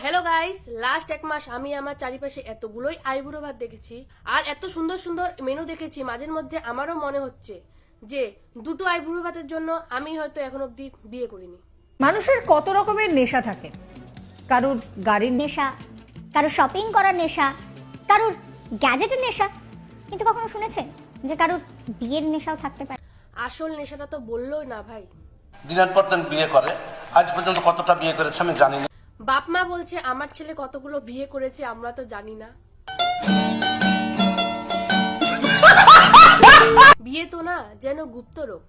Hello guys, last এক মাস আমি আমার চারিপাশে এতগুলোই আইবুড়ো ভাত দেখেছি আর এত সুন্দর সুন্দর মেনু দেখেছি। মাঝের মধ্যে আমারও মনে হচ্ছে যে দুটো আইবুড়ো ভাতের জন্য আমি হয়তো এখন অবধি বিয়ে করিনি। মানুষের কত রকমের নেশা থাকে, কারুর গাড়ির নেশা, কারোর শপিং করার নেশা, কারোর গ্যাজেটের নেশা, কিন্তু কখনো শুনেছেন যে কারোর বিয়ের নেশাও থাকতে পারে? আসল নেশাটা তো বললো না ভাই। দিনের পর দিন বিয়ে করে, আজ পর্যন্ত কতটা বিয়ে করেছে আমি জানি না। বাপ মা বলছে আমার ছেলে কতগুলো বিয়ে করেছে আমরা তো জানি না। বিয়ে তো না, যেন গুপ্ত রোগ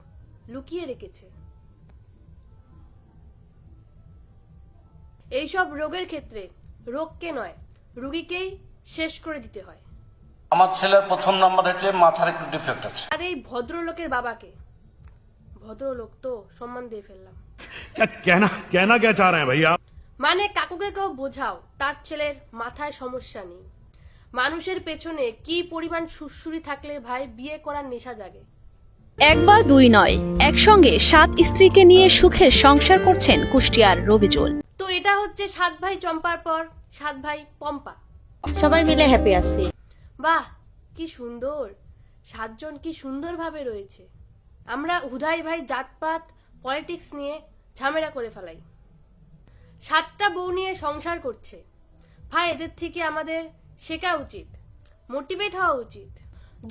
লুকিয়ে রেখেছে। এইসব রোগের ক্ষেত্রে রোগকে নয়, রুগীকেই শেষ করে দিতে হয়। আমার ছেলের প্রথম নাম্বার হচ্ছে মাথার একটু ডিফেক্ট আছে। আর এই ভদ্রলোকের বাবাকে, ভদ্রলোক তো সম্মান দিয়ে ফেললাম, कहना क्या चाह रहे हैं भैया? মানে কাকুকে কেউ বোঝাও তার ছেলের মাথায় সমস্যা নেই। মানুষের পেছনে কি পরিমাণ সুরসুরি থাকলে ভাই বিয়ে করার নেশা জাগে। এক বা দুই নয়, একসঙ্গে 7 স্ত্রীকে নিয়ে সুখের সংসার করছেন কুষ্টিয়ার রবিজুল। তো এটা হচ্ছে 7 ভাই চম্পার পর 7 ভাই পম্পা। সবাই মিলে হ্যাপি আছি। বাহ, কি সুন্দর, 7 জন কি সুন্দর ভাবে রয়েছে। আমরা হুদাই ভাই জাতপাত পলিটিক্স নিয়ে ঝামেলা করে ফেলাই। 7টা বউ নিয়ে সংসার করছে ভাই, এদের থেকে আমাদের শেখা উচিত, মোটিভেট হওয়া উচিত।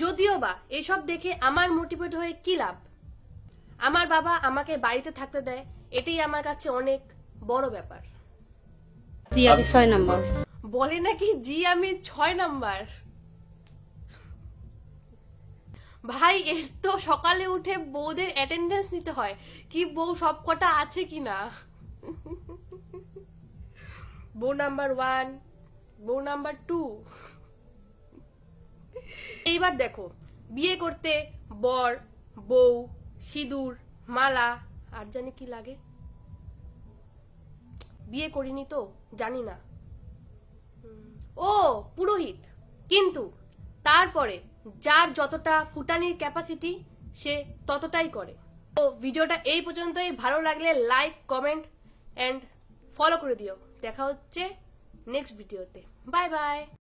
যদিও বা এসব দেখে আমার মোটিভেট হয়ে কি লাভ? আমার বাবা আমাকে বাড়িতে থাকতে দেয়, এটাই আমার কাছে অনেক বড় ব্যাপার। জি আমি 6 নাম্বার। বলে নাকি জি আমি 6 নাম্বার। ভাই এর তো সকালে উঠে বউদের অ্যাটেন্ডেন্স নিতে হয়, কি বউ সব কটা আছে কিনা। বউ নাম্বার 1, বউ নাম্বার 2। এইবার দেখো, বিয়ে করতে বর, বউ, সিঁদুর, মালা আর জানি কি লাগে। বিয়ে করিনি তো জানি না। ও পুরোহিত, কিন্তু তারপরে যার যতটা ফুটানির ক্যাপাসিটি সে ততটাই করে। তো ভিডিওটা এই পর্যন্তই। ভালো লাগলে লাইক, কমেন্ট এন্ড ফলো করে দিও। দেখা হচ্ছে নেক্সট ভিডিওতে। Bye bye.